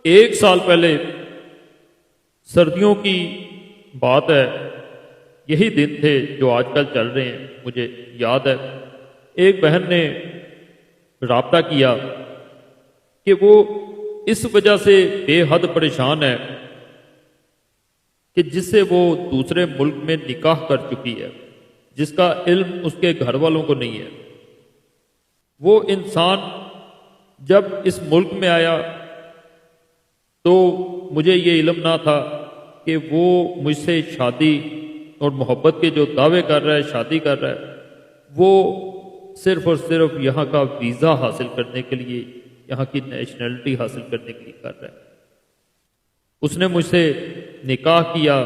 ایک سال پہلے سردیوں کی بات ہے، یہی دن تھے جو آج کل چل رہے ہیں، مجھے یاد ہے۔ ایک بہن نے رابطہ کیا کہ وہ اس وجہ سے بے حد پریشان ہے کہ جس سے وہ دوسرے ملک میں نکاح کر چکی ہے، جس کا علم اس کے گھر والوں کو نہیں ہے۔ وہ انسان جب اس ملک میں آیا تو مجھے یہ علم نہ تھا کہ وہ مجھ سے شادی اور محبت کے جو دعوے کر رہا ہے، شادی کر رہا ہے، وہ صرف اور صرف یہاں کا ویزا حاصل کرنے کے لیے، یہاں کی نیشنلٹی حاصل کرنے کے لیے کر رہا ہے۔ اس نے مجھ سے نکاح کیا،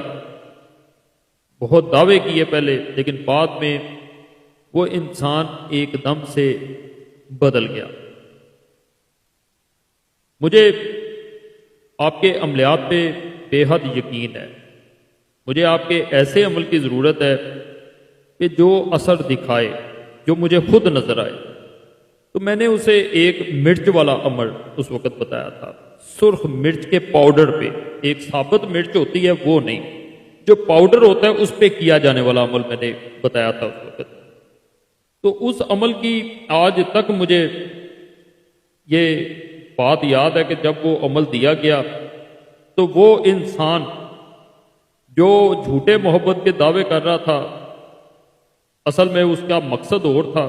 بہت دعوے کیے پہلے، لیکن بعد میں وہ انسان ایک دم سے بدل گیا۔ مجھے آپ کے عملیات پہ بے حد یقین ہے، مجھے آپ کے ایسے عمل کی ضرورت ہے کہ جو اثر دکھائے، جو مجھے خود نظر آئے۔ تو میں نے اسے ایک مرچ والا عمل اس وقت بتایا تھا، سرخ مرچ کے پاؤڈر پہ، ایک ثابت مرچ ہوتی ہے وہ نہیں، جو پاؤڈر ہوتا ہے اس پہ کیا جانے والا عمل میں نے بتایا تھا اس وقت۔ تو اس عمل کی آج تک مجھے یہ بات یاد ہے کہ جب وہ عمل دیا گیا تو وہ انسان جو جھوٹے محبت کے دعوے کر رہا تھا، اصل میں اس کا مقصد اور تھا۔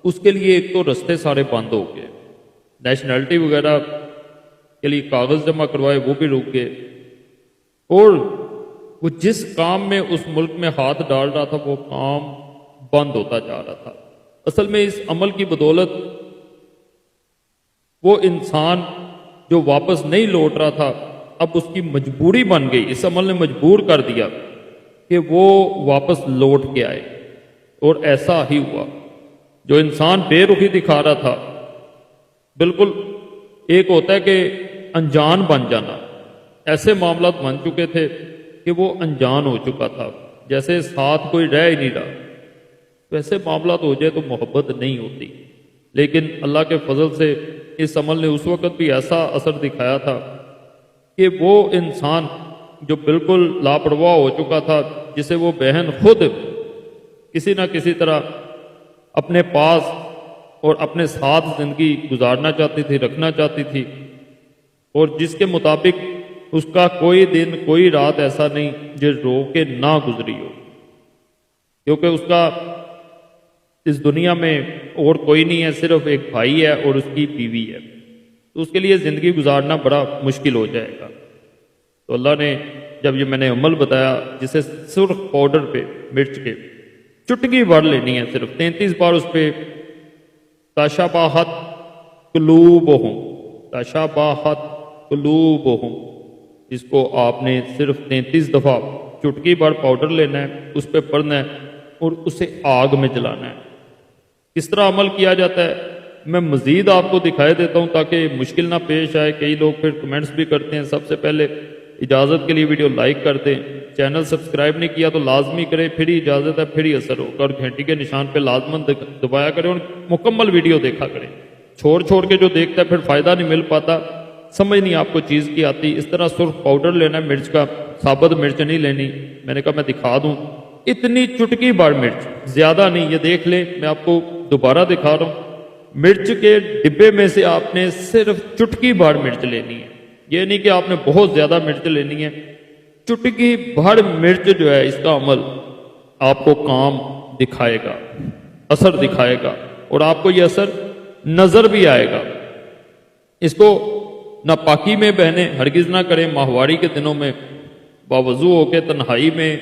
اس کے لیے ایک تو رستے سارے بند ہو گئے، نیشنلٹی وغیرہ کے لیے کاغذ جمع کروائے وہ بھی رک گئے، اور وہ جس کام میں اس ملک میں ہاتھ ڈال رہا تھا وہ کام بند ہوتا جا رہا تھا۔ اصل میں اس عمل کی بدولت وہ انسان جو واپس نہیں لوٹ رہا تھا، اب اس کی مجبوری بن گئی، اس عمل نے مجبور کر دیا کہ وہ واپس لوٹ کے آئے، اور ایسا ہی ہوا۔ جو انسان بے رخی دکھا رہا تھا، بالکل ایک ہوتا ہے کہ انجان بن جانا، ایسے معاملات بن چکے تھے کہ وہ انجان ہو چکا تھا، جیسے ساتھ کوئی رہ ہی نہیں رہا۔ ویسے معاملات ہو جائے تو محبت نہیں ہوتی، لیکن اللہ کے فضل سے اس عمل نے اس وقت بھی ایسا اثر دکھایا تھا کہ وہ انسان جو بالکل لاپرواہ ہو چکا تھا، جسے وہ بہن خود کسی نہ کسی طرح اپنے پاس اور اپنے ساتھ زندگی گزارنا چاہتی تھی، رکھنا چاہتی تھی، اور جس کے مطابق اس کا کوئی دن کوئی رات ایسا نہیں جو رو کے نہ گزری ہو، کیونکہ اس کا اس دنیا میں اور کوئی نہیں ہے، صرف ایک بھائی ہے اور اس کی بیوی ہے، تو اس کے لیے زندگی گزارنا بڑا مشکل ہو جائے گا۔ تو اللہ نے جب یہ میں نے عمل بتایا، جسے سرخ پاؤڈر پہ مرچ کے چٹکی بھر لینی ہے، صرف 33 بار اس پہ تشابہت قلوبہم، تشابہت قلوبہم، اس کو آپ نے صرف 33 دفعہ چٹکی بھر پاؤڈر لینا ہے، اس پہ پڑھنا ہے اور اسے آگ میں جلانا ہے۔ کس طرح عمل کیا جاتا ہے میں مزید آپ کو دکھائے دیتا ہوں تاکہ مشکل نہ پیش آئے۔ کئی لوگ پھر کمنٹس بھی کرتے ہیں۔ سب سے پہلے اجازت کے لیے ویڈیو لائک کر دیں، چینل سبسکرائب نہیں کیا تو لازمی کریں، پھر ہی اجازت ہے، پھر ہی اثر ہوگا، اور گھنٹی کے نشان پہ لازمن دبایا کریں اور مکمل ویڈیو دیکھا کریں۔ چھوڑ کے جو دیکھتا ہے پھر فائدہ نہیں مل پاتا، سمجھ نہیں آپ کو چیز کی آتی۔ اس طرح سرخ پاؤڈر لینا ہے مرچ کا، ثابت مرچ نہیں لینی۔ میں نے کہا میں دکھا دوں، اتنی چٹکی بار مرچ، زیادہ نہیں، یہ دیکھ لیں، میں آپ کو دوبارہ دکھا رہا ہوں۔ مرچ کے ڈبے میں سے آپ نے صرف چٹکی بھر مرچ لینی ہے، یہ نہیں کہ آپ نے بہت زیادہ مرچ لینی ہے، چٹکی بھر مرچ جو ہے اس کا عمل آپ کو کام دکھائے گا، اثر دکھائے گا، اور آپ کو یہ اثر نظر بھی آئے گا۔ اس کو ناپاکی میں بہنیں ہرگز نہ کریں، ماہواری کے دنوں میں باوضو ہو کے تنہائی میں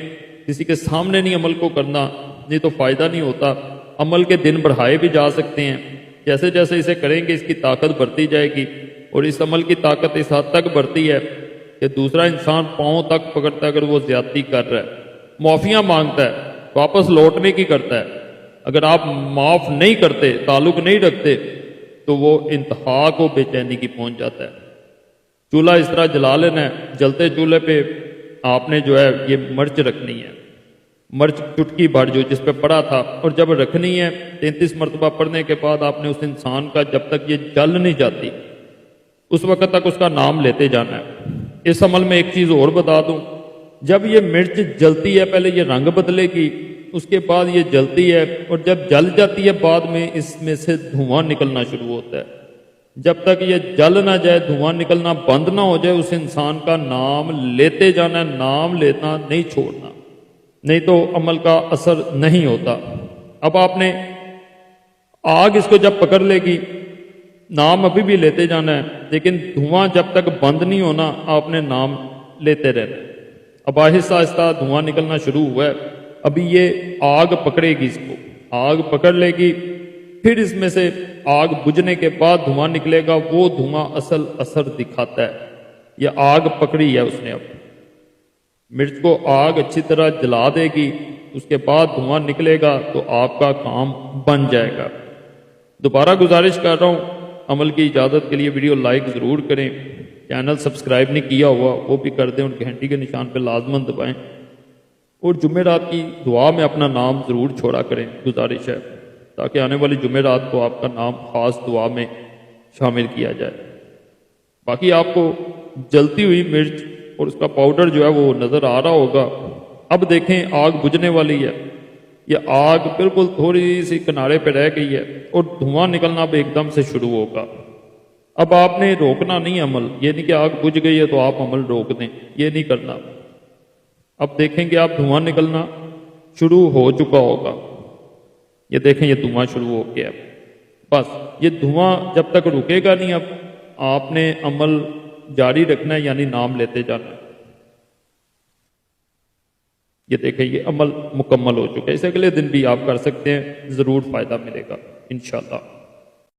کسی کے سامنے نہیں عمل کو کرنا، نہیں تو فائدہ نہیں ہوتا۔ عمل کے دن بڑھائے بھی جا سکتے ہیں، جیسے جیسے اسے کریں گے اس کی طاقت بڑھتی جائے گی، اور اس عمل کی طاقت اس حد تک بڑھتی ہے کہ دوسرا انسان پاؤں تک پکڑتا ہے اگر وہ زیادتی کر رہا ہے، معافیاں مانگتا ہے، واپس لوٹنے کی کرتا ہے۔ اگر آپ معاف نہیں کرتے، تعلق نہیں رکھتے، تو وہ انتہا کو بے چینی کی پہنچ جاتا ہے۔ چولہا اس طرح جلا لینا ہے، جلتے چولہے پہ آپ نے جو ہے یہ مرچ رکھنی ہے، مرچ چٹکی بھر جو جس پہ پڑا تھا، اور جب رکھنی ہے 33 مرتبہ پڑھنے کے بعد آپ نے اس انسان کا، جب تک یہ جل نہیں جاتی، اس وقت تک اس کا نام لیتے جانا ہے۔ اس عمل میں ایک چیز اور بتا دوں، جب یہ مرچ جلتی ہے پہلے یہ رنگ بدلے گی، اس کے بعد یہ جلتی ہے، اور جب جل جاتی ہے بعد میں اس میں سے دھواں نکلنا شروع ہوتا ہے۔ جب تک یہ جل نہ جائے، دھواں نکلنا بند نہ ہو جائے، اس انسان کا نام لیتے جانا ہے، نام لینا نہیں چھوڑنا، نہیں تو عمل کا اثر نہیں ہوتا۔ اب آپ نے آگ اس کو جب پکڑ لے گی، نام ابھی بھی لیتے جانا ہے، لیکن دھواں جب تک بند نہیں ہونا آپ نے نام لیتے رہنا ہے۔ اب آہستہ آہستہ دھواں نکلنا شروع ہوا ہے، ابھی یہ آگ پکڑے گی، اس کو آگ پکڑ لے گی، پھر اس میں سے آگ بجھنے کے بعد دھواں نکلے گا، وہ دھواں اصل اثر دکھاتا ہے۔ یہ آگ پکڑی ہے اس نے، اب مرچ کو آگ اچھی طرح جلا دے گی، اس کے بعد دھواں نکلے گا تو آپ کا کام بن جائے گا۔ دوبارہ گزارش کر رہا ہوں، عمل کی اجازت کے لیے ویڈیو لائک ضرور کریں، چینل سبسکرائب نہیں کیا ہوا وہ بھی کر دیں، اور گھنٹی کے نشان پہ لازماً دبائیں، اور جمعرات کی دعا میں اپنا نام ضرور چھوڑا کریں، گزارش ہے، تاکہ آنے والی جمعرات کو آپ کا نام خاص دعا میں شامل کیا جائے۔ باقی آپ کو جلتی ہوئی مرچ اور اس کا پاؤڈر جو ہے وہ نظر آ رہا ہوگا۔ اب دیکھیں آگ بجھنے والی ہے، یہ آگ بالکل تھوڑی سی کنارے پہ رہ گئی ہے، اور دھواں نکلنا اب ایک دم سے شروع ہوگا۔ اب آپ نے روکنا نہیں عمل، یہ نہیں کہ آگ بجھ گئی ہے تو آپ عمل روک دیں، یہ نہیں کرنا۔ اب دیکھیں کہ آپ دھواں نکلنا شروع ہو چکا ہوگا، یہ دیکھیں یہ دھواں شروع ہو گیا، بس یہ دھواں جب تک رکے گا نہیں، اب آپ نے عمل جاری رکھنا ہے، یعنی نام لیتے جانا ہے۔ یہ دیکھیں یہ عمل مکمل ہو چکا ہے، اسے اگلے دن بھی آپ کر سکتے ہیں، ضرور فائدہ ملے گا انشاءاللہ۔